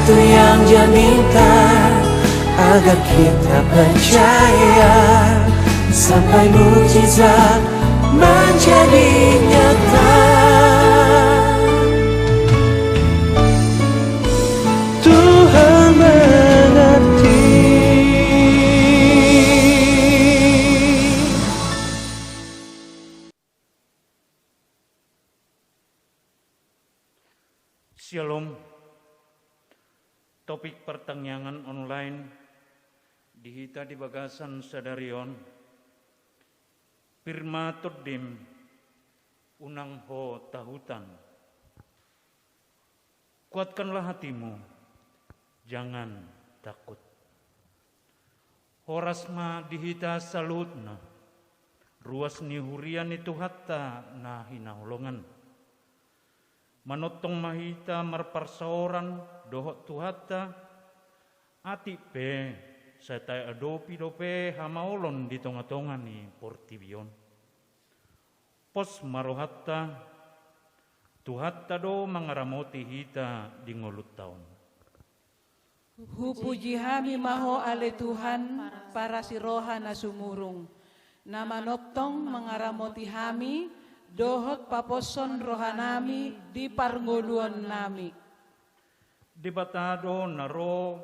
itu yang Dia minta, agar kita percaya sampai mukjizat menjadi nyata. Tuhan mengerti. Shalom. Topik pertanyaan online dihita di bagasan sadarion Pirma Todim unang ho tahutan. Kuatkanlah hatimu, jangan takut. Horasma dihita salutna, ruas ni hurian itu hatta na hinaholongan. Manotong mahita marparsaoran dohot tuhata ati pe satay adopi dope hamaolon di tonga-tonga ni portibion. Pos marohatta tuhatta do mangaramoti hita di ngolut taon. Hupuji hami maho ale Tuhan para siroha na sumurung. Na manoptong mangaramoti hami dohot paposon rohanami di parngoluan nami. Di batado naro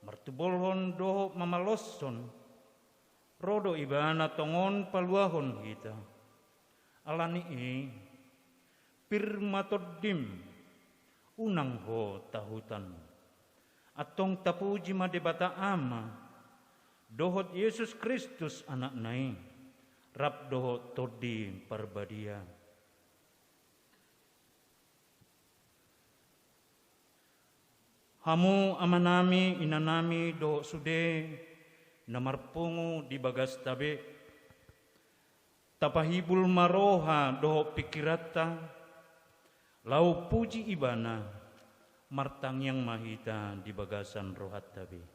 martubolhon doho mamalosson rodo ibana tongon paluahon kita. Alani pirmatodim unang ho tahutan. Atong tapuji madebata ama dohot Yesus Kristus anak nai. Rap doho todi parbadia. Hamu amanami inanami doho sude namarpungu di bagas tabe. Tapahibul maroha doho pikirata. Lau puji ibana martang yang mahita di bagasan rohat tabe.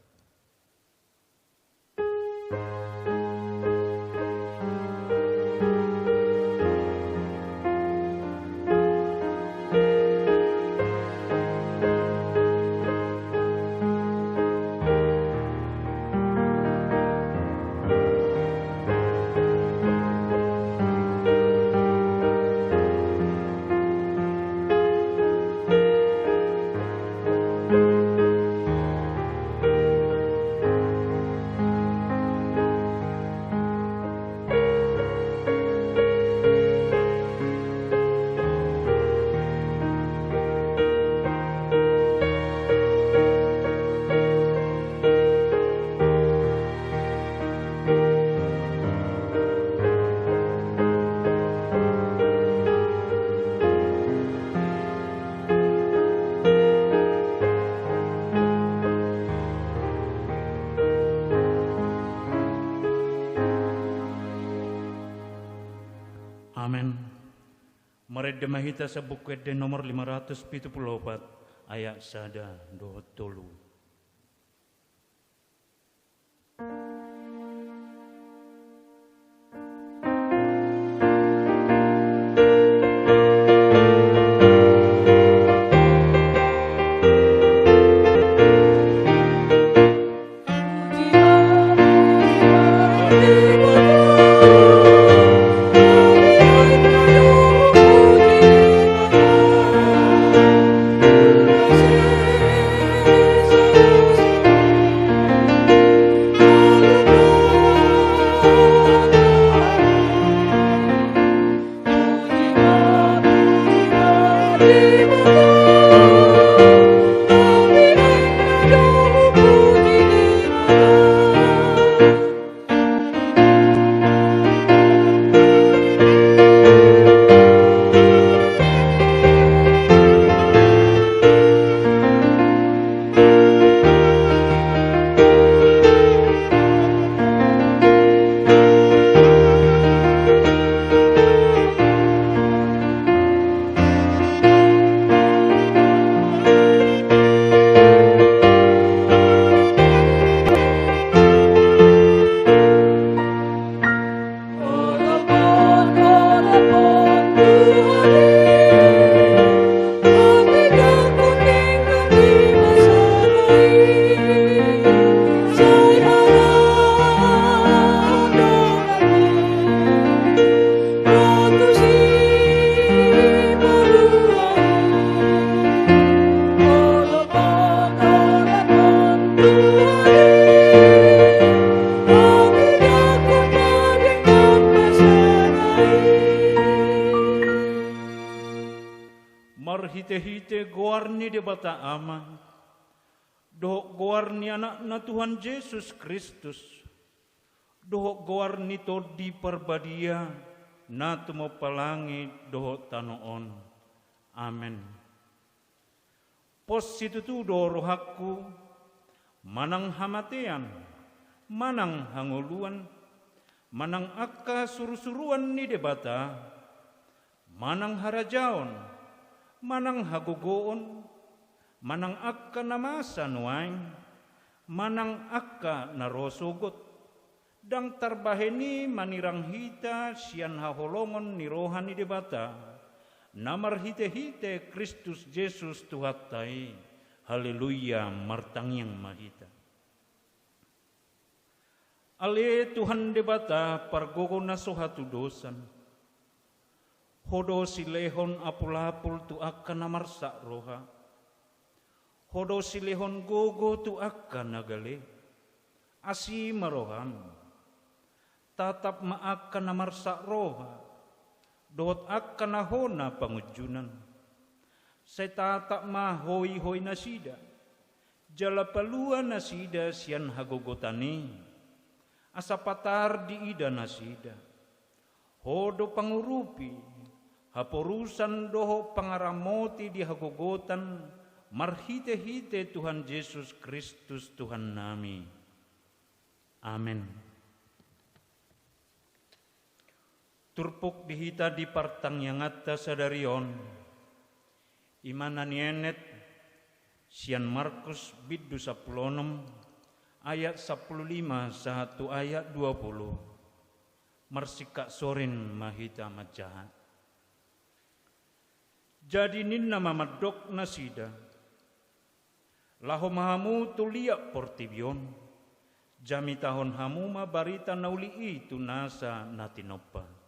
Amin. Meredde mahita sa bukit de nomor 574 ayat sada dohot tolu. Jesus. ni debata ama. Dohok goar ni anak na Tuhan Yesus Kristus. Dohok goar ni to di perbadia na tumo palangi dohok tanoon. Amen. Pos situ tu do rohaku manang hamatean, manang hanguluan, manang akka surusuruan ni debata, manang harajaon, manang hagugoon, manang akka namasa nuain, manang akka narosugot, dang tarbaheni manirang hita sian haholongon ni rohan ni debata, namar hite-hite Kristus Yesus Tuhatai. Haleluya, martang yang mahita. Ale Tuhan debata pargogo na sohatu dosan. Hodo silehon apul-apul tu akan namarsa roha. Hodo silehon gogo tu akan nagale. Asi maroham. Tatap maakan namarsa roha. Dot akan nahona pangujunan. Saya tatak ma hoi-hoi nasida. Jala palua nasida sian hagogotani. Asa patar di ida nasida. Hodo pangurupi. Haporusan doho pangaramoti di hagogotan. Marhite-hite Tuhan Yesus Kristus Tuhan nami. Amin. Turpuk dihita di partang yang atas sadarion. Imanan yenet sian Markus biddu 16 ayat 15 satu ayat 20 marsikak sorin mahita majahat. Jadi ninna mamadok nasida laho mahamu tuliak portibion jami tahun hamuma barita nauli itu nasa natinopa.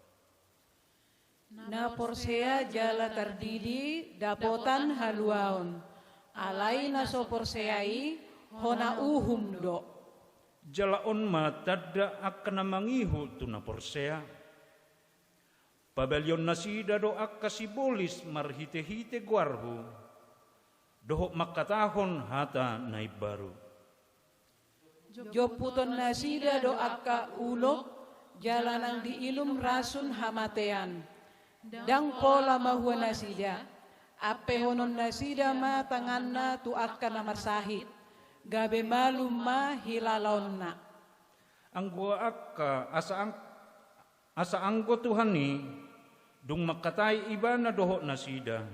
Na porsea jala tardidi dapotan haluaon. Alay na so porseai hona uhum do. Jalaon ma tadda akan mangihu tu na porsea. Pabelyon nasida do akka sibolis marhite-hite guarhu. Dohok makatahon hata naibaru. Joputon nasida do akka ulok jalanang diilum rasun hamatean. Dang pola mahuwa nasida, ape honon nasida ma tanganna tu akka namarsahit, gabe malum ma hilalaon na. Anggo akka asa anggo Tuhani, dung makatay iba na doho nasida,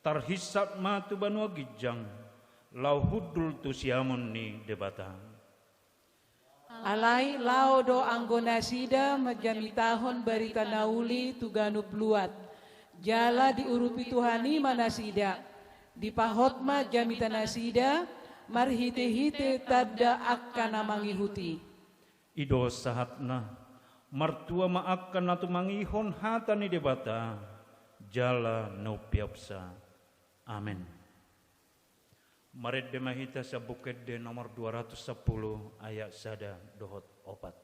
tarhisat ma tu banua gijang, lau hudul tu siamon ni debata. Alay lao do anggo nasida majamitahon barita nauli tuganub luat. Jala diurupi Tuhani manasida. Dipahot ma jamita nasida marhite-hite tadda akka namangihuti. Ido sahatna martua ma akka natu mangihon hata ni debata. Jala no piapsa. Amen. Maret de mahita sa bukit de nomor 210 ayat sada dohot opat.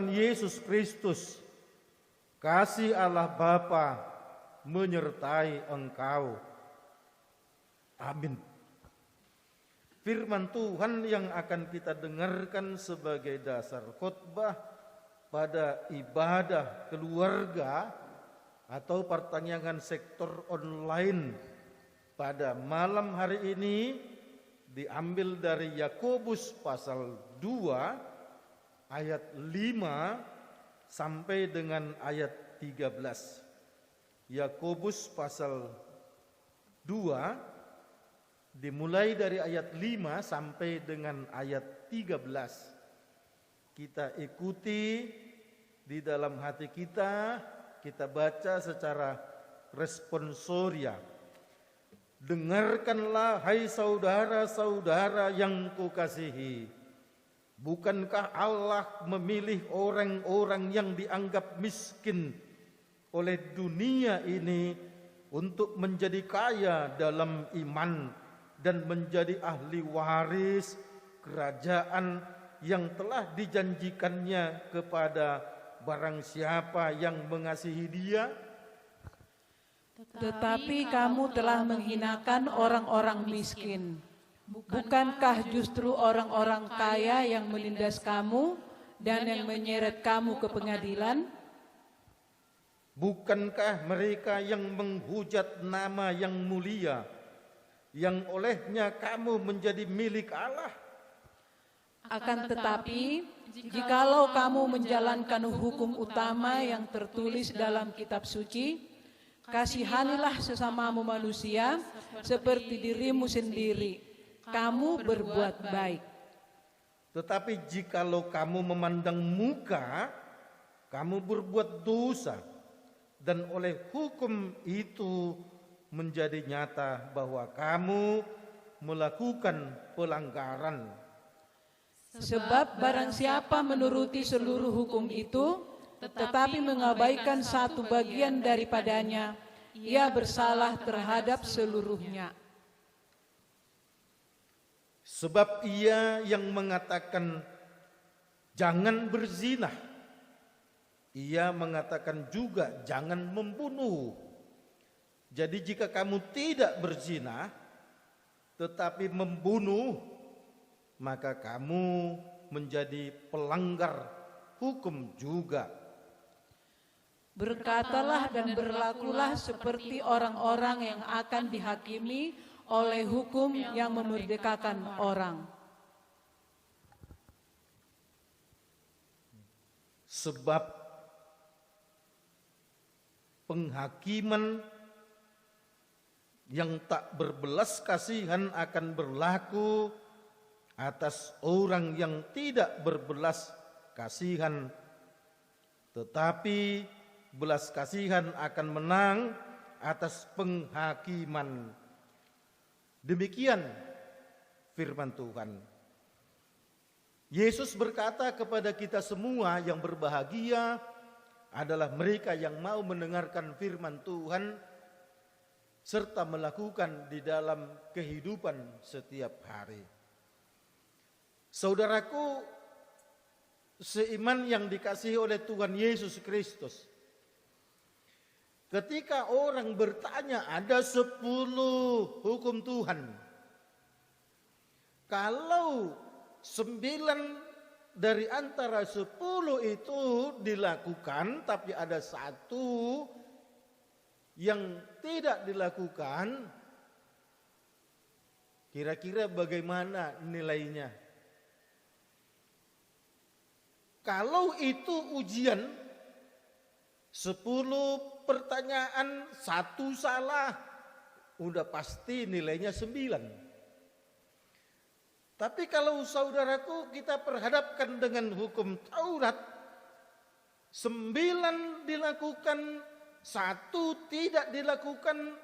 Tuhan Yesus Kristus, kasih Allah Bapa menyertai engkau. Amin. Firman Tuhan yang akan kita dengarkan sebagai dasar khotbah pada ibadah keluarga atau pertanyaan sektor online pada malam hari ini diambil dari Yakobus pasal 2 ayat 5 sampai dengan ayat 13. Yakobus pasal 2 dimulai dari ayat 5 sampai dengan ayat 13. Kita ikuti di dalam hati kita, kita baca secara responsoria. Dengarkanlah hai saudara-saudara yang kukasihi. Bukankah Allah memilih orang-orang yang dianggap miskin oleh dunia ini untuk menjadi kaya dalam iman dan menjadi ahli waris kerajaan yang telah dijanjikannya kepada barang siapa yang mengasihi Dia? Tetapi kamu telah menghinakan orang-orang miskin. Bukankah justru orang-orang kaya yang menindas kamu dan yang menyeret kamu ke pengadilan? Bukankah mereka yang menghujat nama yang mulia, yang olehnya kamu menjadi milik Allah? Akan tetapi, jikalau kamu menjalankan hukum utama yang tertulis dalam kitab suci, kasihanilah sesamamu manusia seperti dirimu sendiri, kamu berbuat baik. Tetapi jikalau kamu memandang muka, kamu berbuat dosa, dan oleh hukum itu menjadi nyata bahwa kamu melakukan pelanggaran. Sebab barang siapa menuruti seluruh hukum itu, tetapi mengabaikan satu bagian daripadanya, ia bersalah terhadap seluruhnya. Sebab ia yang mengatakan jangan berzina, ia mengatakan juga jangan membunuh. Jadi jika kamu tidak berzina tetapi membunuh, maka kamu menjadi pelanggar hukum juga. Berkatalah dan berlakulah seperti orang-orang yang akan dihakimi oleh hukum yang memerdekakan orang. Sebab penghakiman yang tak berbelas kasihan akan berlaku atas orang yang tidak berbelas kasihan, tetapi belas kasihan akan menang atas penghakiman. Demikian firman Tuhan. Yesus berkata kepada kita semua yang berbahagia adalah mereka yang mau mendengarkan firman Tuhan serta melakukan di dalam kehidupan setiap hari. Saudaraku seiman yang dikasihi oleh Tuhan Yesus Kristus, ketika orang bertanya ada 10 hukum Tuhan, kalau 9 dari antara 10 itu dilakukan, tapi ada 1 yang tidak dilakukan, kira-kira bagaimana nilainya? Kalau itu ujian, 10 pertanyaan 1 salah, udah pasti nilainya 9. Tapi kalau saudaraku kita perhadapkan dengan hukum Taurat, 9 dilakukan, 1 tidak dilakukan,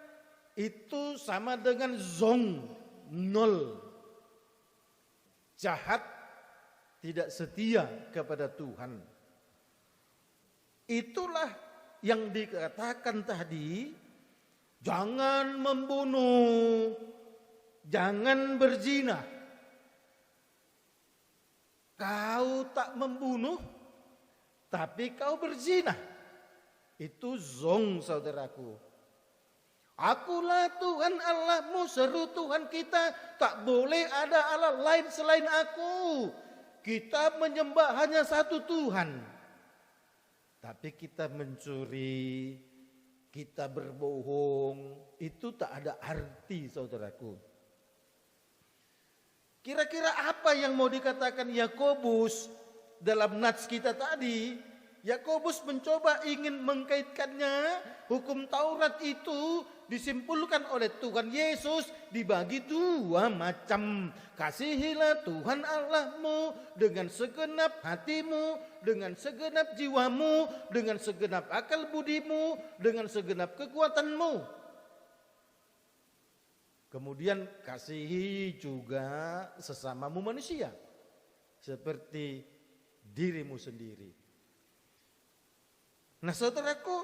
itu sama dengan zong, 0. Jahat, tidak setia kepada Tuhan. Itulah yang dikatakan tadi, jangan membunuh, jangan berzina. Kau tak membunuh, tapi kau berzina. Itu zong, saudaraku. Akulah Tuhan Allahmu, seru Tuhan kita. Tak boleh ada Allah lain selain aku. Kita menyembah hanya satu Tuhan. Tapi kita mencuri, kita berbohong, itu tak ada arti, saudaraku. Kira-kira apa yang mau dikatakan Yakobus dalam nats kita tadi? Yakobus mencoba ingin mengkaitkannya. Hukum Taurat itu disimpulkan oleh Tuhan Yesus dibagi dua macam. Kasihilah Tuhan Allahmu dengan segenap hatimu, dengan segenap jiwamu, dengan segenap akal budimu, dengan segenap kekuatanmu. Kemudian kasihi juga sesamamu manusia seperti dirimu sendiri. Nah, saudaraku,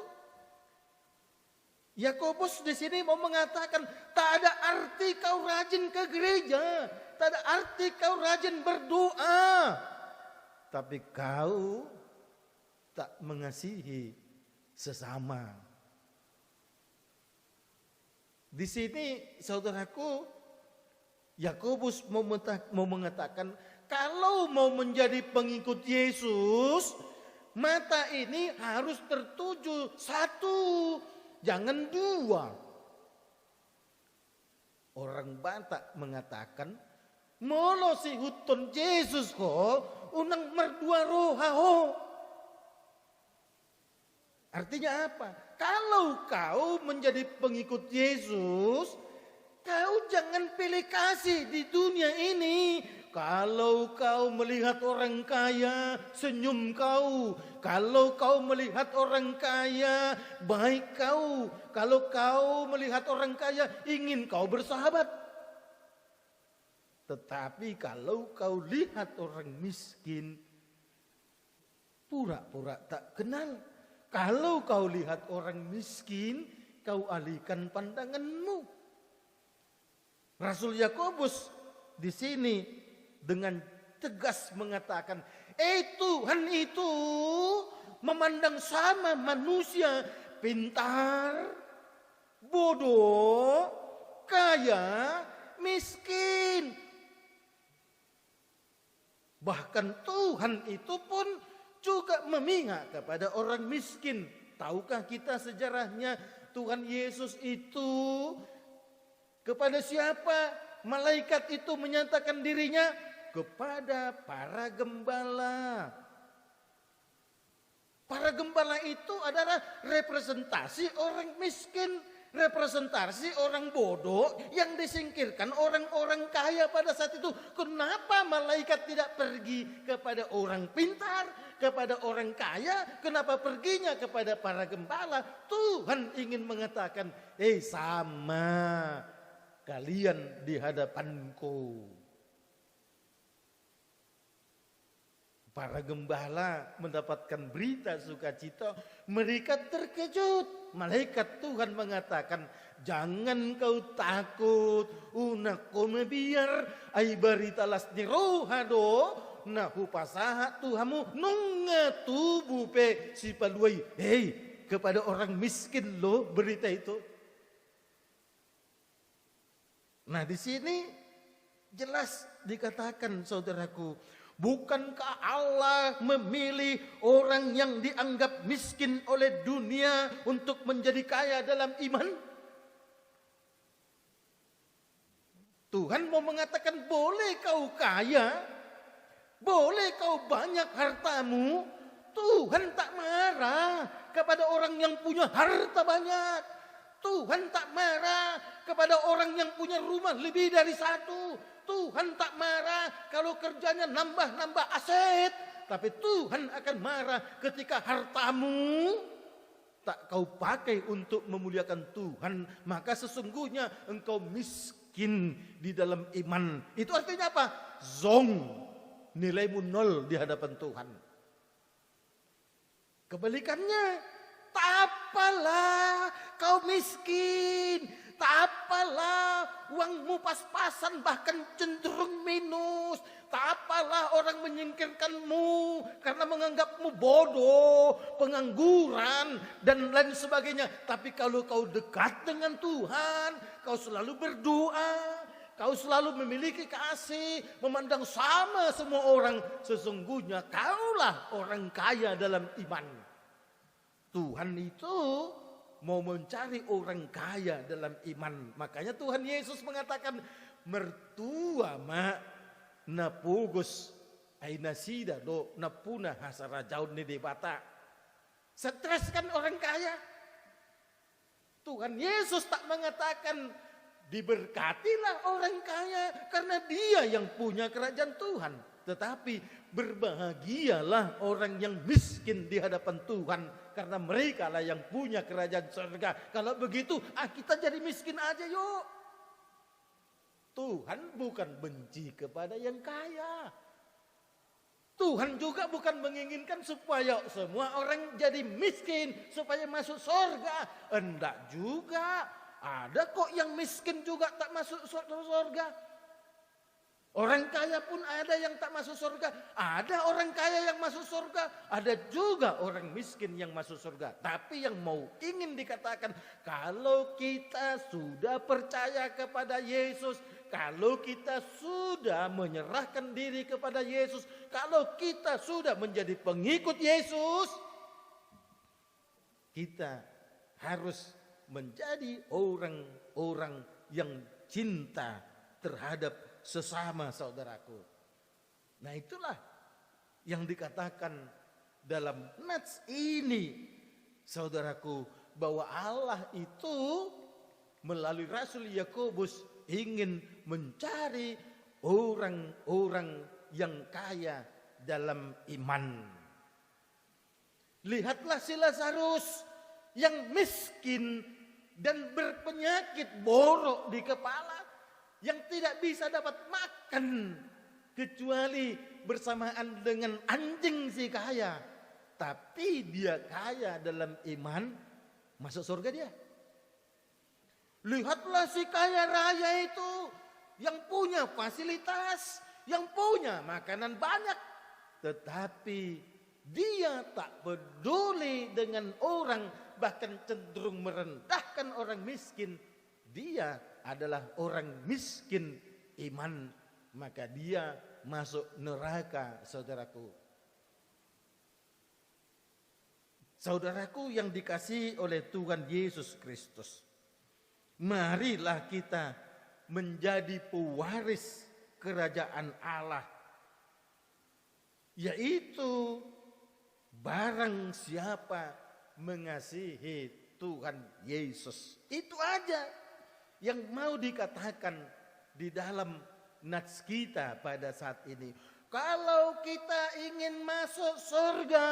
Yakobus di sini mau mengatakan tak ada arti kau rajin ke gereja, tak ada arti kau rajin berdoa, tapi kau tak mengasihi sesama. Di sini, saudaraku, Yakobus mau mengatakan kalau mau menjadi pengikut Yesus, mata ini harus tertuju satu, jangan dua. Orang Batak mengatakan, molo si huton Yesus ko, unang merdua roha ho. Artinya apa? Kalau kau menjadi pengikut Yesus, kau jangan pilih kasih di dunia ini. Kalau kau melihat orang kaya, senyum kau. Kalau kau melihat orang kaya, baik kau. Kalau kau melihat orang kaya, ingin kau bersahabat. Tetapi kalau kau lihat orang miskin, pura-pura tak kenal. Kalau kau lihat orang miskin, kau alihkan pandanganmu. Rasul Yakobus di sini dengan tegas mengatakan, Tuhan itu memandang sama manusia pintar, bodoh, kaya, miskin. Bahkan Tuhan itu pun juga memihak kepada orang miskin. Tahukah kita sejarahnya Tuhan Yesus itu kepada siapa malaikat itu menyatakan dirinya? Kepada para gembala. Para gembala itu adalah representasi orang miskin, representasi orang bodoh yang disingkirkan orang-orang kaya pada saat itu. Kenapa malaikat tidak pergi kepada orang pintar, kepada orang kaya? Kenapa perginya kepada para gembala? Tuhan ingin mengatakan, sama kalian di hadapanku. Para gembala mendapatkan berita sukacita, mereka terkejut. Malaikat Tuhan mengatakan, jangan kau takut, unakum biar ai baritalas ni rohado, nahu pasaha Tuhamu nunga tubuh pe si paluai. Kepada orang miskin loh berita itu. Nah, di sini jelas dikatakan, saudaraku, bukankah Allah memilih orang yang dianggap miskin oleh dunia untuk menjadi kaya dalam iman? Tuhan mau mengatakan, boleh kau kaya, boleh kau banyak hartamu, Tuhan tak marah kepada orang yang punya harta banyak. Tuhan tak marah kepada orang yang punya rumah lebih dari satu. Tuhan tak marah kalau kerjanya nambah-nambah aset. Tapi Tuhan akan marah ketika hartamu tak kau pakai untuk memuliakan Tuhan. Maka sesungguhnya engkau miskin di dalam iman. Itu artinya apa? Zong. Nilaimu nol di hadapan Tuhan. Kebalikannya, tak apalah kau miskin, tak apalah uangmu pas-pasan bahkan cenderung minus. Tak apalah orang menyingkirkanmu karena menganggapmu bodoh, pengangguran, dan lain sebagainya. Tapi kalau kau dekat dengan Tuhan, kau selalu berdoa, kau selalu memiliki kasih, memandang sama semua orang, sesungguhnya kaulah orang kaya dalam iman. Tuhan itu mau mencari orang kaya dalam iman. Makanya Tuhan Yesus mengatakan, mertua mak napugos ay nasida do napuna hasara jaun ni debata. Stres kan orang kaya. Tuhan Yesus tak mengatakan diberkatilah orang kaya karena dia yang punya kerajaan Tuhan. Tetapi berbahagialah orang yang miskin di hadapan Tuhan karena mereka lah yang punya kerajaan surga. Kalau begitu, kita jadi miskin aja yuk. Tuhan bukan benci kepada yang kaya. Tuhan juga bukan menginginkan supaya semua orang jadi miskin supaya masuk surga. Enggak juga. Ada kok yang miskin juga tak masuk surga. Orang kaya pun ada yang tak masuk surga. Ada orang kaya yang masuk surga. Ada juga orang miskin yang masuk surga. Tapi yang ingin dikatakan, kalau kita sudah percaya kepada Yesus, kalau kita sudah menyerahkan diri kepada Yesus, kalau kita sudah menjadi pengikut Yesus, kita harus menjadi orang-orang yang cinta terhadap sesama saudaraku. Nah, itulah yang dikatakan dalam nats ini, saudaraku, bahwa Allah itu melalui Rasul Yakobus ingin mencari orang-orang yang kaya dalam iman. Lihatlah si Lazarus yang miskin dan berpenyakit borok di kepala, yang tidak bisa dapat makan kecuali bersamaan dengan anjing si kaya. Tapi dia kaya dalam iman, masuk surga dia. Lihatlah si kaya raya itu yang punya fasilitas, yang punya makanan banyak. Tetapi dia tak peduli dengan orang, bahkan cenderung merendahkan orang miskin. Dia adalah orang miskin iman, maka dia masuk neraka, saudaraku. Saudaraku yang dikasihi oleh Tuhan Yesus Kristus, marilah kita menjadi pewaris kerajaan Allah, yaitu barang siapa mengasihi Tuhan Yesus. Itu aja yang mau dikatakan di dalam nats kita pada saat ini. Kalau kita ingin masuk surga,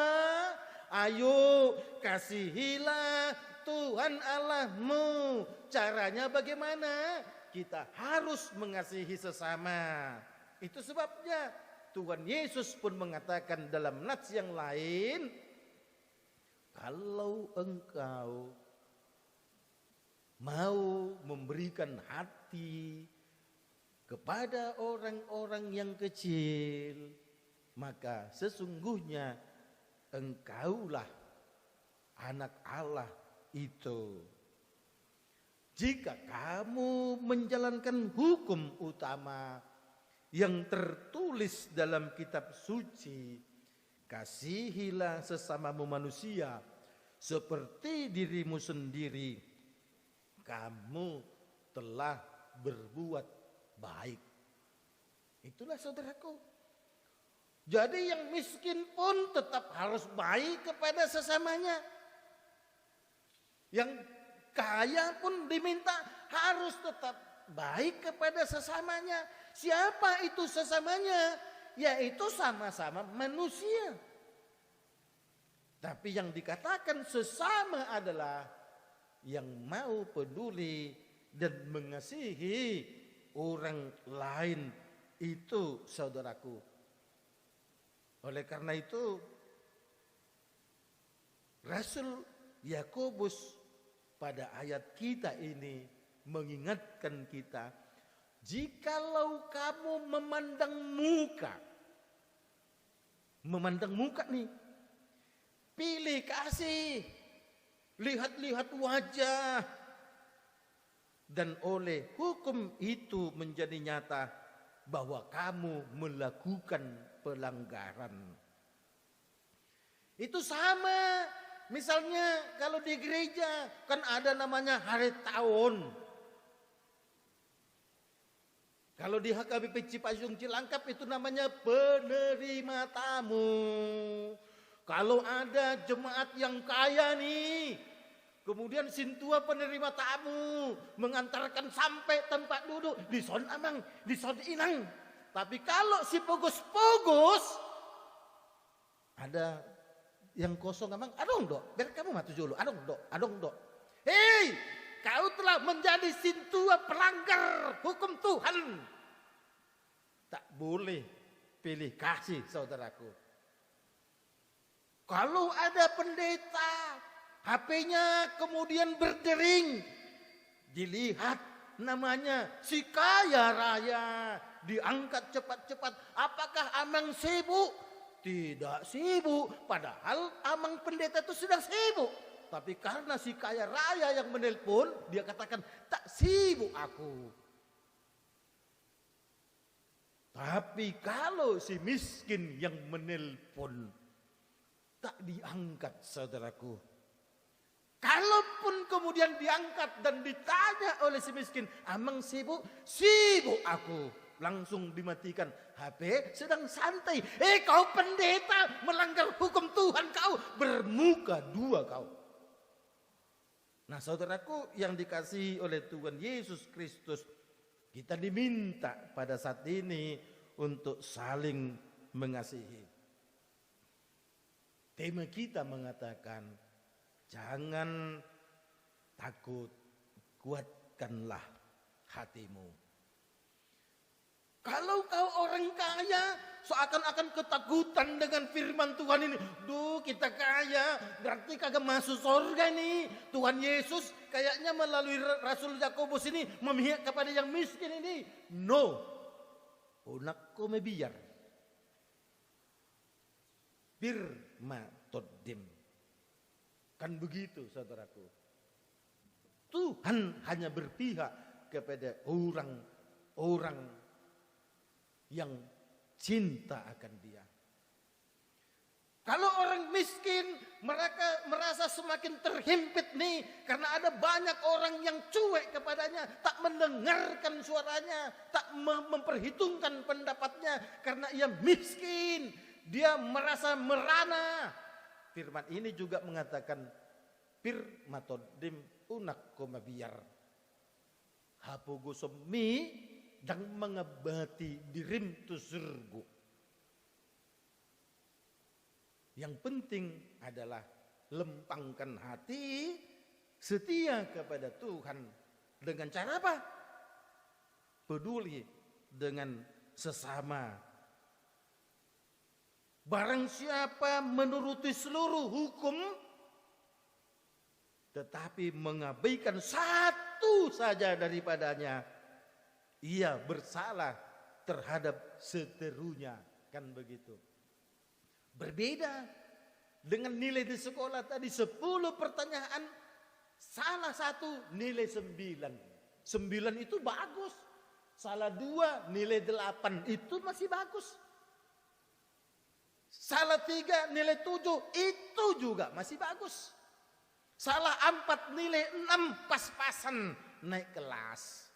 ayo kasihilah Tuhan Allahmu. Caranya bagaimana? Kita harus mengasihi sesama. Itu sebabnya Tuhan Yesus pun mengatakan dalam nats yang lain, kalau engkau mau memberikan hati kepada orang-orang yang kecil, maka sesungguhnya engkaulah anak Allah itu. Jika kamu menjalankan hukum utama yang tertulis dalam kitab suci, kasihilah sesamamu manusia seperti dirimu sendiri, kamu telah berbuat baik. Itulah saudaraku. Jadi yang miskin pun tetap harus baik kepada sesamanya. Yang kaya pun diminta harus tetap baik kepada sesamanya. Siapa itu sesamanya? Yaitu sama-sama manusia. Tapi yang dikatakan sesama adalah yang mau peduli dan mengasihi orang lain, itu saudaraku. Oleh karena itu Rasul Yakobus pada ayat kita ini mengingatkan kita, jikalau kamu memandang muka nih, pilih kasih, lihat-lihat wajah, dan oleh hukum itu menjadi nyata bahwa kamu melakukan pelanggaran. Itu sama, misalnya kalau di gereja kan ada namanya hari tahun. Kalau di HKBP Cipayung Cilangkap itu namanya penerima tamu. Kalau ada jemaat yang kaya nih, kemudian sintua penerima tamu mengantarkan sampai tempat duduk di son amang, di son inang. Tapi kalau si pogus-pogus ada yang kosong amang, adong dok, biar kamu matu dulu, adong dok. Hei, kau telah menjadi sintua pelanggar hukum Tuhan. Tak boleh pilih kasih, saudaraku. Kalau ada pendeta, HP-nya kemudian berdering, dilihat namanya si kaya raya, diangkat cepat-cepat. Apakah amang sibuk? Tidak sibuk, padahal amang pendeta itu sedang sibuk. Tapi karena si kaya raya yang menelpon, dia katakan, tak sibuk aku. Tapi kalau si miskin yang menelpon, tak diangkat, saudaraku. Kalaupun kemudian diangkat dan ditanya oleh si miskin, amang sibuk? Sibuk aku. Langsung dimatikan. HP sedang santai. Kau pendeta melanggar hukum Tuhan, kau bermuka dua kau. Nah, saudaraku yang dikasihi oleh Tuhan Yesus Kristus, kita diminta pada saat ini untuk saling mengasihi. Tema kita mengatakan, jangan takut, kuatkanlah hatimu. Kalau kau orang kaya, seakan-akan ketakutan dengan firman Tuhan ini. Duh, kita kaya, berarti kagak masuk surga nih. Tuhan Yesus kayaknya melalui Rasul Yakobus ini memihak kepada yang miskin ini. No, unakku mebiar. Birmatoddim. Kan begitu, saudaraku. Tuhan hanya berpihak kepada orang-orang yang cinta akan Dia. Kalau orang miskin, mereka merasa semakin terhimpit nih, karena ada banyak orang yang cuek kepadanya, tak mendengarkan suaranya, tak memperhitungkan pendapatnya, karena ia miskin, dia merasa merana. Firman ini juga mengatakan, pirmatoddim unak komabiar, hapogosemi dan mengabati dirim tu surgu. Yang penting adalah lempangkan hati, setia kepada Tuhan. Dengan cara apa? Peduli dengan sesama. Barang siapa menuruti seluruh hukum, tetapi mengabaikan satu saja daripadanya, ia bersalah terhadap seterunya. Kan begitu. Berbeda dengan nilai di sekolah tadi 10 pertanyaan, salah satu nilai 9. 9 itu bagus. Salah 2 nilai 8 itu masih bagus. Salah 3 nilai 7 itu juga masih bagus. Salah 4 nilai 6 pas-pasan naik kelas.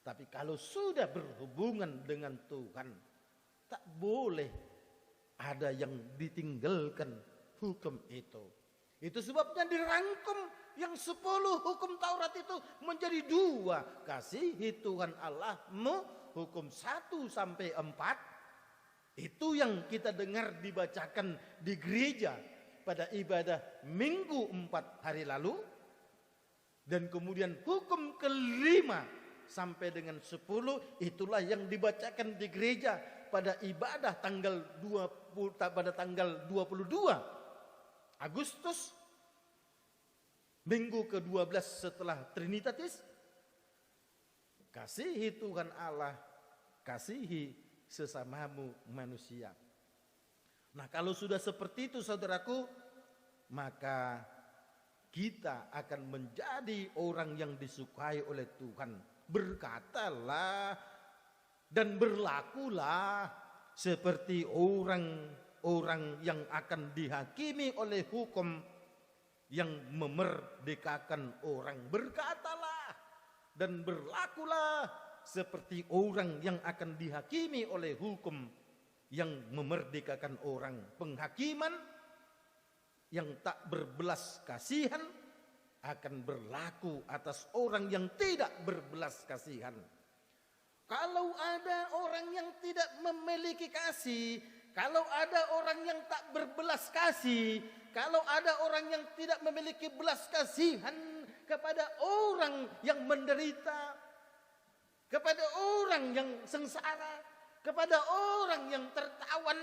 Tapi kalau sudah berhubungan dengan Tuhan, tak boleh ada yang ditinggalkan hukum itu. Itu sebabnya dirangkum yang 10 hukum Taurat itu menjadi 2. Kasihi Tuhan Allahmu, hukum 1 sampai 4. Itu yang kita dengar dibacakan di gereja pada ibadah Minggu 4 hari lalu. Dan kemudian hukum kelima sampai dengan 10 itulah yang dibacakan di gereja pada ibadah pada tanggal 22 Agustus, minggu ke-12 setelah Trinitatis, kasihi Tuhan Allah, kasihi sesamamu manusia. Nah, kalau sudah seperti itu saudaraku, maka kita akan menjadi orang yang disukai oleh Tuhan. Berkatalah dan berlakulah seperti orang-orang yang akan dihakimi oleh hukum yang memerdekakan orang. Berkatalah dan berlakulah seperti orang yang akan dihakimi oleh hukum yang memerdekakan orang. Penghakiman yang tak berbelas kasihan akan berlaku atas orang yang tidak berbelas kasihan. Kalau ada orang yang tidak memiliki kasih, kalau ada orang yang tak berbelas kasih, kalau ada orang yang tidak memiliki belas kasihan kepada orang yang menderita, kepada orang yang sengsara, kepada orang yang tertawan,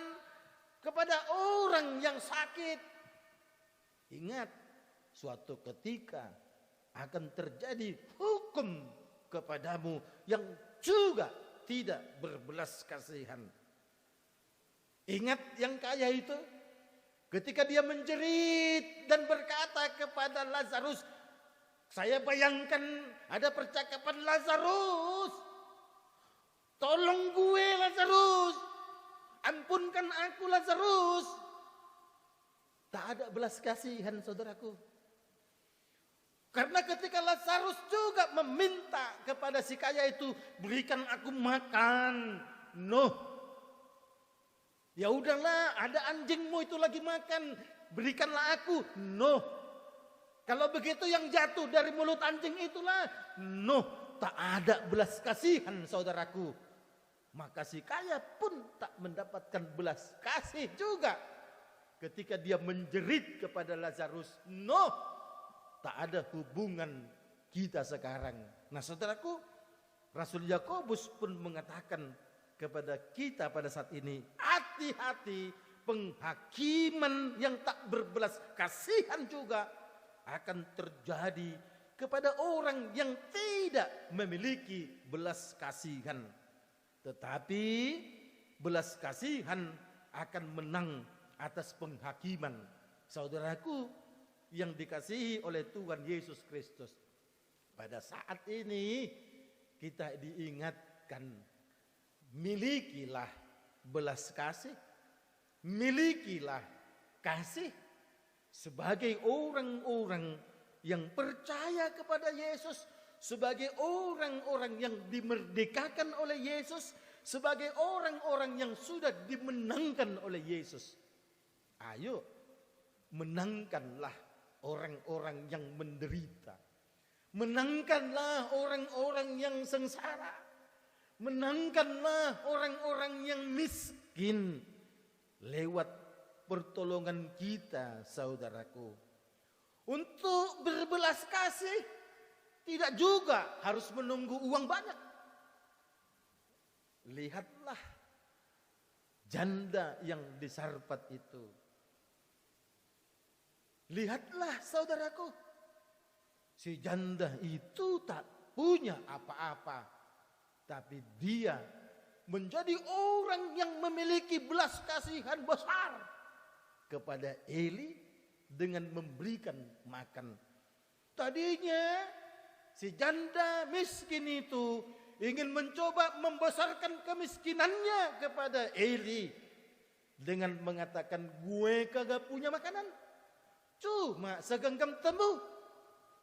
kepada orang yang sakit, ingat, suatu ketika akan terjadi hukum kepadamu yang juga tidak berbelas kasihan. Ingat yang kaya itu, ketika dia menjerit dan berkata kepada Lazarus, saya bayangkan ada percakapan, Lazarus, tolong gue Lazarus, ampunkan aku Lazarus. Tak ada belas kasihan saudaraku. Karena ketika Lazarus juga meminta kepada si kaya itu, berikan aku makan. No. Ya udahlah, ada anjingmu itu lagi makan, berikanlah aku. No. Kalau begitu yang jatuh dari mulut anjing itulah. No, tak ada belas kasihan saudaraku. Maka si kaya pun tak mendapatkan belas kasih juga. Ketika dia menjerit kepada Lazarus, no, tak ada hubungan kita sekarang. Nah saudaraku, Rasul Yakobus pun mengatakan kepada kita pada saat ini, hati-hati, penghakiman yang tak berbelas kasihan juga akan terjadi kepada orang yang tidak memiliki belas kasihan. Tetapi belas kasihan akan menang atas penghakiman. Saudaraku yang dikasihi oleh Tuhan Yesus Kristus, pada saat ini kita diingatkan, milikilah belas kasih, milikilah kasih sebagai orang-orang yang percaya kepada Yesus, sebagai orang-orang yang dimerdekakan oleh Yesus, sebagai orang-orang yang sudah dimenangkan oleh Yesus. Ayo, menangkanlah orang-orang yang menderita. Menangkanlah orang-orang yang sengsara. Menangkanlah orang-orang yang miskin lewat pertolongan kita, saudaraku. Untuk berbelas kasih tidak juga harus menunggu uang banyak. Lihatlah janda yang di Sarfat itu. Lihatlah saudaraku, si janda itu tak punya apa-apa, tapi dia menjadi orang yang memiliki belas kasihan besar kepada Eli dengan memberikan makan. Tadinya si janda miskin itu ingin mencoba membesarkan kemiskinannya kepada Eli dengan mengatakan, gue kagak punya makanan, cuma segenggam tebu,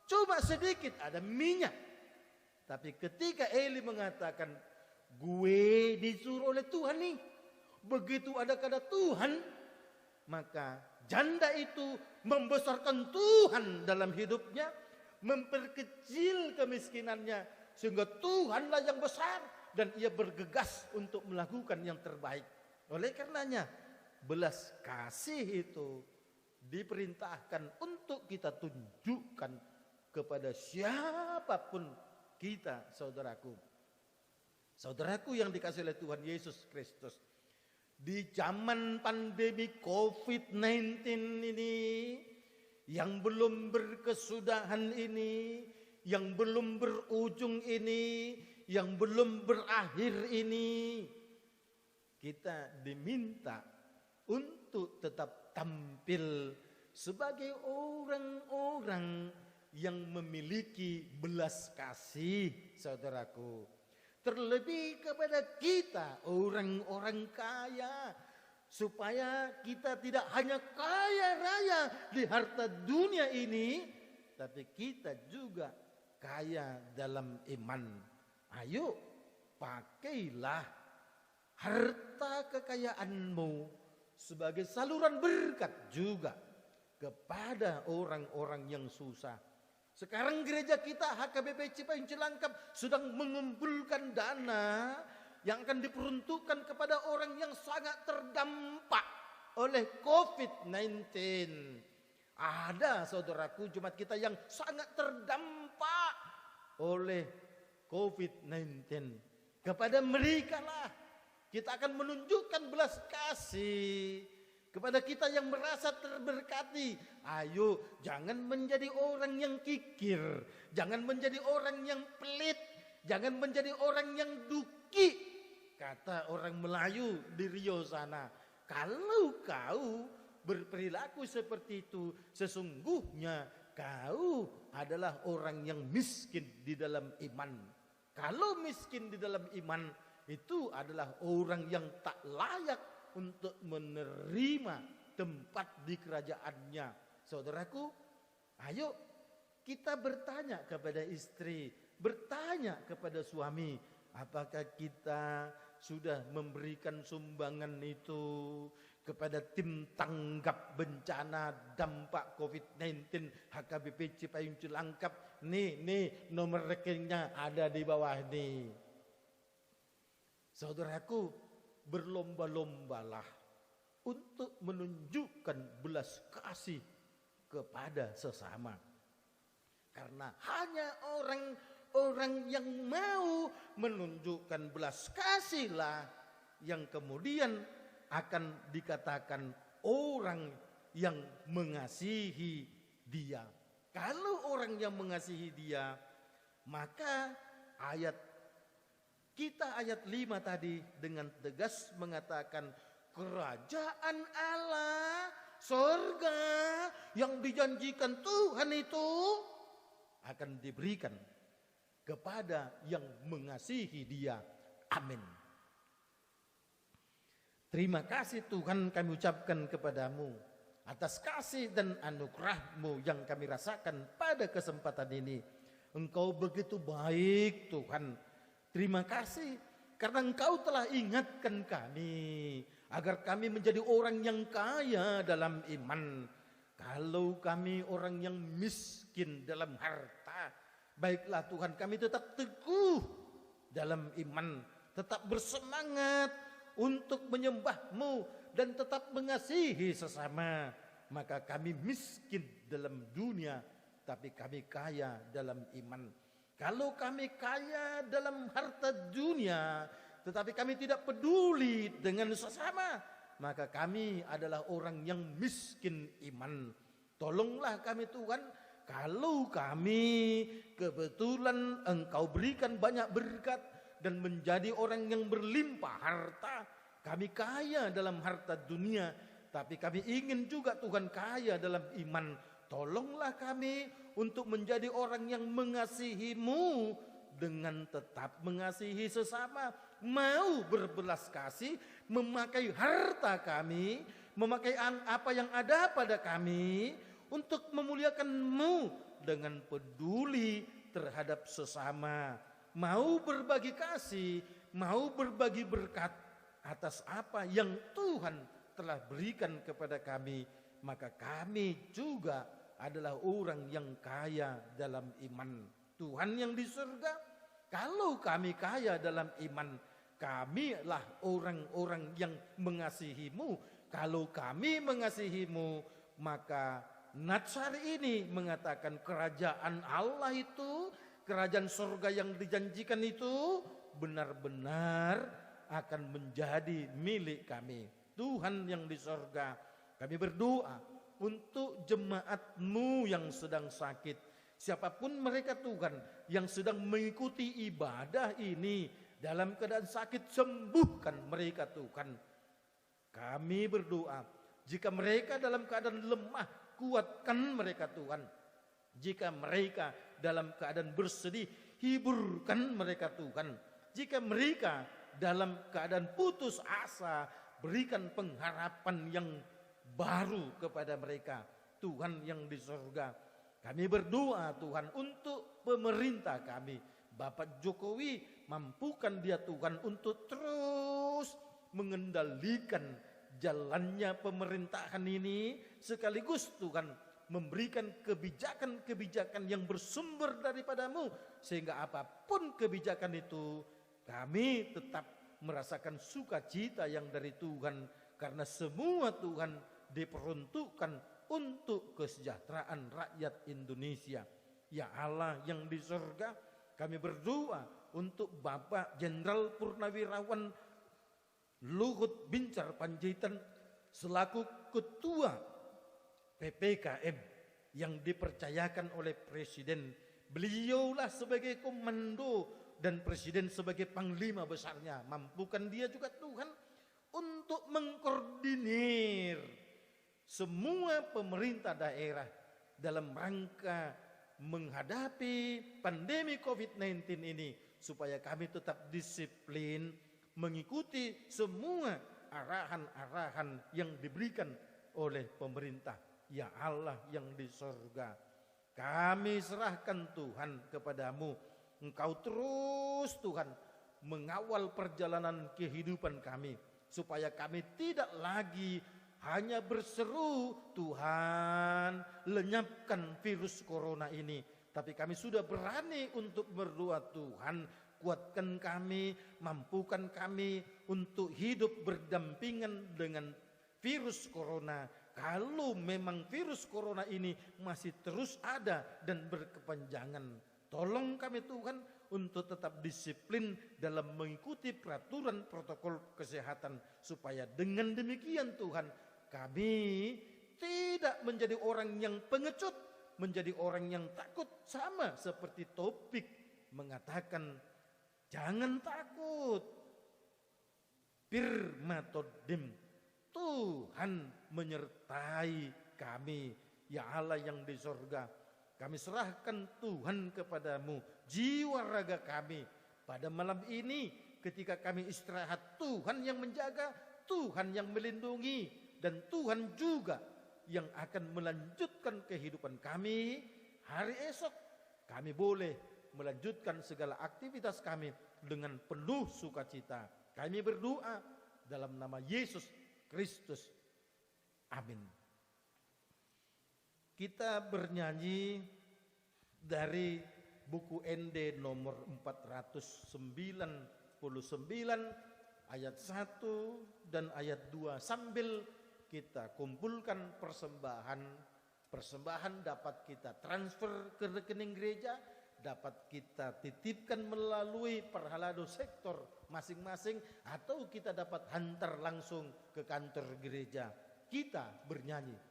cuma sedikit ada minyak. Tapi ketika Eli mengatakan, gue disuruh oleh Tuhan nih, begitu ada kata Tuhan, maka janda itu membesarkan Tuhan dalam hidupnya, memperkecil kemiskinannya, sehingga Tuhanlah yang besar, dan ia bergegas untuk melakukan yang terbaik. Oleh karenanya, belas kasih itu diperintahkan untuk kita tunjukkan kepada siapapun kita, saudaraku. Saudaraku yang dikasihi oleh Tuhan Yesus Kristus, di zaman pandemi COVID-19 ini, yang belum berkesudahan ini, yang belum berujung ini, yang belum berakhir ini, kita diminta untuk tetap tampil sebagai orang-orang yang memiliki belas kasih, saudaraku. Terlebih kepada kita, orang-orang kaya, supaya kita tidak hanya kaya raya di harta dunia ini, tapi kita juga kaya dalam iman. Ayo, pakailah harta kekayaanmu sebagai saluran berkat juga kepada orang-orang yang susah. Sekarang gereja kita HKBP Cipayung Cilangkap sedang mengumpulkan dana yang akan diperuntukkan kepada orang yang sangat terdampak oleh COVID-19. Ada saudaraku jemaat kita yang sangat terdampak oleh COVID-19. Kepada mereka lah kita akan menunjukkan belas kasih. Kepada kita yang merasa terberkati, ayo jangan menjadi orang yang kikir, jangan menjadi orang yang pelit, jangan menjadi orang yang duki. Kata orang Melayu di Riau sana, kalau kau berperilaku seperti itu, sesungguhnya kau adalah orang yang miskin di dalam iman. Kalau miskin di dalam iman, itu adalah orang yang tak layak untuk menerima tempat di kerajaannya. Saudaraku, ayo kita bertanya kepada istri, bertanya kepada suami, apakah kita sudah memberikan sumbangan itu kepada tim tanggap bencana dampak COVID-19 HKBP Cipayung Cilangkap. Nih nomor rekeningnya ada di bawah nih. Saudaraku, berlomba-lombalah untuk menunjukkan belas kasih kepada sesama. Karena hanya orang-orang yang mau menunjukkan belas kasihlah yang kemudian akan dikatakan orang yang mengasihi dia. Kalau orang yang mengasihi dia, maka ayat 5 tadi dengan tegas mengatakan kerajaan Allah, surga yang dijanjikan Tuhan itu akan diberikan kepada yang mengasihi dia. Amin. Terima kasih Tuhan kami ucapkan kepadamu atas kasih dan anugerah-Mu yang kami rasakan pada kesempatan ini. Engkau begitu baik Tuhan. Terima kasih karena Engkau telah ingatkan kami agar kami menjadi orang yang kaya dalam iman. Kalau kami orang yang miskin dalam harta, baiklah Tuhan kami tetap teguh dalam iman, tetap bersemangat untuk menyembah-Mu dan tetap mengasihi sesama. Maka kami miskin dalam dunia, tapi kami kaya dalam iman. Kalau kami kaya dalam harta dunia, tetapi kami tidak peduli dengan sesama, maka kami adalah orang yang miskin iman. Tolonglah kami Tuhan, kalau kami kebetulan Engkau berikan banyak berkat dan menjadi orang yang berlimpah harta, kami kaya dalam harta dunia, tapi kami ingin juga Tuhan kaya dalam iman. Tolonglah kami untuk menjadi orang yang mengasihi-Mu dengan tetap mengasihi sesama, mau berbelas kasih, memakai harta kami, memakai apa yang ada pada kami untuk memuliakan-Mu dengan peduli terhadap sesama, mau berbagi kasih, mau berbagi berkat atas apa yang Tuhan telah berikan kepada kami, maka kami juga adalah orang yang kaya dalam iman. Tuhan yang di surga, kalau kami kaya dalam iman, kamilah orang-orang yang mengasihi-Mu. Kalau kami mengasihi-Mu, maka Nats hari ini mengatakan kerajaan Allah itu, kerajaan surga yang dijanjikan itu benar-benar akan menjadi milik kami. Tuhan yang di surga, kami berdoa untuk jemaat-Mu yang sedang sakit, Siapapun mereka Tuhan yang sedang mengikuti ibadah ini dalam keadaan sakit, sembuhkan mereka Tuhan. Kami berdoa, jika mereka dalam keadaan lemah, kuatkan mereka Tuhan. Jika mereka dalam keadaan bersedih, hiburkan mereka Tuhan. Jika mereka dalam keadaan putus asa, berikan pengharapan yang baru kepada mereka. Tuhan yang di surga, kami berdoa Tuhan untuk pemerintah kami. Bapak Jokowi, mampukan dia Tuhan untuk terus mengendalikan jalannya pemerintahan ini. Sekaligus Tuhan memberikan kebijakan-kebijakan yang bersumber daripadamu. Sehingga apapun kebijakan itu, kami tetap merasakan sukacita yang dari Tuhan. Karena semua Tuhan diperuntukkan untuk kesejahteraan rakyat Indonesia. Ya Allah yang di surga, kami berdoa untuk Bapak Jenderal Purnawirawan Luhut Binsar Panjaitan selaku Ketua PPKM yang dipercayakan oleh Presiden. Beliaulah sebagai komando dan Presiden sebagai panglima besarnya. Mampukan dia juga Tuhan untuk mengkoordinir semua pemerintah daerah dalam rangka menghadapi pandemi COVID-19 ini, supaya kami tetap disiplin mengikuti semua arahan-arahan yang diberikan oleh pemerintah. Ya Allah yang di surga, kami serahkan Tuhan kepadamu. Engkau terus Tuhan mengawal perjalanan kehidupan kami, supaya kami tidak lagi hanya berseru, Tuhan lenyapkan virus corona ini. Tapi kami sudah berani untuk berdoa, Tuhan kuatkan kami, mampukan kami untuk hidup berdampingan dengan virus corona. Kalau memang virus corona ini masih terus ada dan berkepanjangan, tolong kami Tuhan untuk tetap disiplin dalam mengikuti peraturan protokol kesehatan. Supaya dengan demikian Tuhan, kami tidak menjadi orang yang pengecut, menjadi orang yang takut. Sama seperti Topik mengatakan, jangan takut. Birmatodim, Tuhan menyertai kami. Ya Allah yang di surga, kami serahkan Tuhan kepadamu jiwa raga kami. Pada malam ini ketika kami istirahat, Tuhan yang menjaga, Tuhan yang melindungi. Dan Tuhan juga yang akan melanjutkan kehidupan kami. Hari esok kami boleh melanjutkan segala aktivitas kami dengan penuh sukacita. Kami berdoa dalam nama Yesus Kristus. Amin. Kita bernyanyi dari buku ND nomor 499 ayat 1 dan ayat 2 sambil kita kumpulkan persembahan. Persembahan dapat kita transfer ke rekening gereja, dapat kita titipkan melalui perhalado sektor masing-masing, atau kita dapat hantar langsung ke kantor gereja. Kita bernyanyi.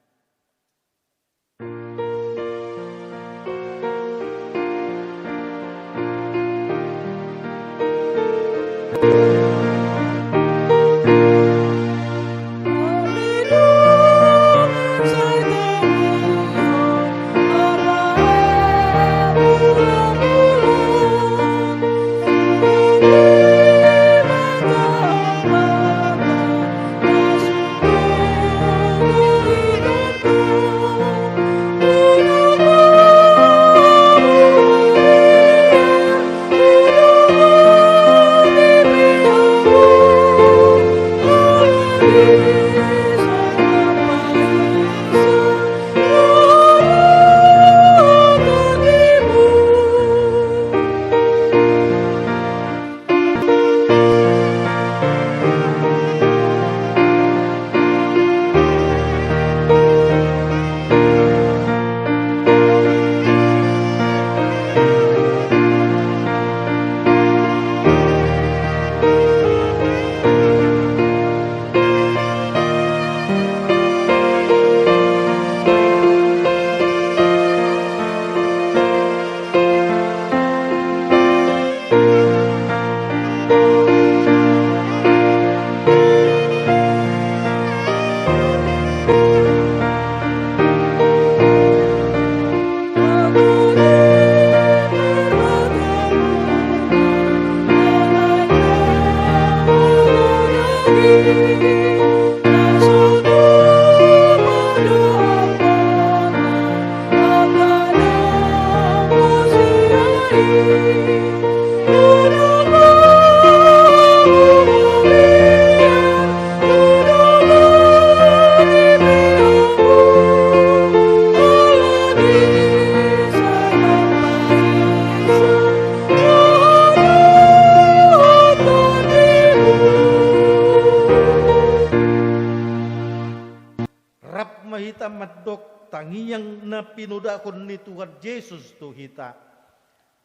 na pinudakon ni Tuhan Yesus to hita.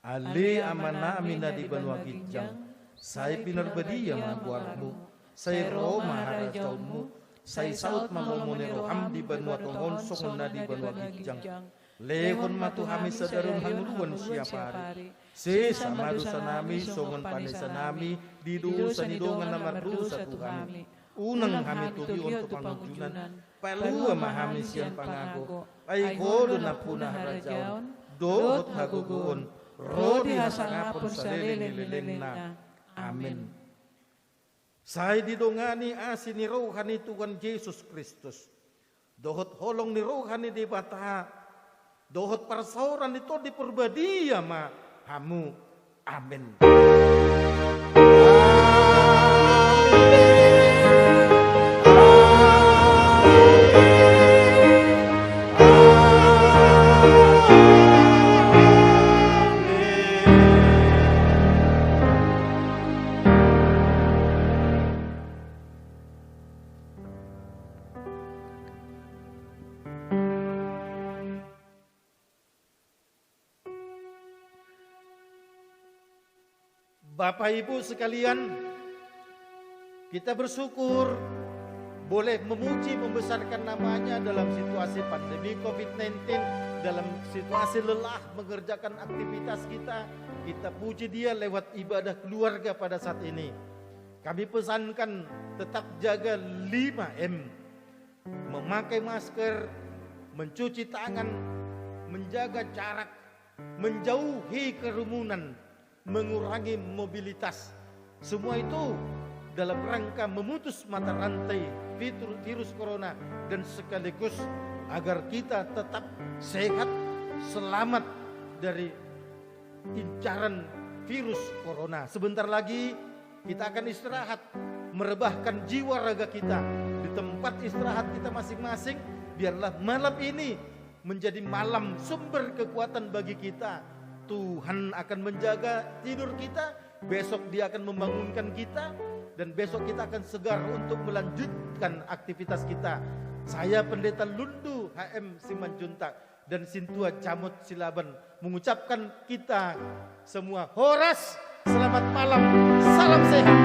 Ali amana amina di banwa gijang, say pinarbadiya mabuarmu, say Roma harajawmu, say saut mamomonero ham di banwa tongon songon na di banwa gijang. Lehon matuhami sadarun hanguluan siapari. Se samadu sanami songon panesanami didu sanidongan namardu sa Tuhami. Unang hami tubi untuk pangjunan, palua mahami siang pangago. Ay kodo na punah harajaon, dohot haguguon, rodi hasangapon sa leleng na. Amen. Say didongani asin ni rohani Tuhan Yesus Kristus. Dohot holong ni rohani di bata. Dohot parsauran itu di perbadiya ma hamu. Amin. Bapak Ibu sekalian, kita bersyukur boleh memuji membesarkan namanya dalam situasi pandemi COVID-19, dalam situasi lelah mengerjakan aktivitas kita. Kita puji Dia lewat ibadah keluarga pada saat ini. Kami pesankan tetap jaga 5M, memakai masker, mencuci tangan, menjaga jarak, menjauhi kerumunan, mengurangi mobilitas. Semua itu dalam rangka memutus mata rantai virus corona dan sekaligus agar kita tetap sehat, selamat dari incaran virus corona. Sebentar lagi kita akan istirahat, merebahkan jiwa raga kita di tempat istirahat kita masing-masing. Biarlah malam ini menjadi malam sumber kekuatan bagi kita. Tuhan akan menjaga tidur kita, besok Dia akan membangunkan kita, dan besok kita akan segar untuk melanjutkan aktivitas kita. Saya Pendeta Lundu HM Simanjuntak dan Sintua Camut Silaban mengucapkan kita semua horas, selamat malam, salam sehat.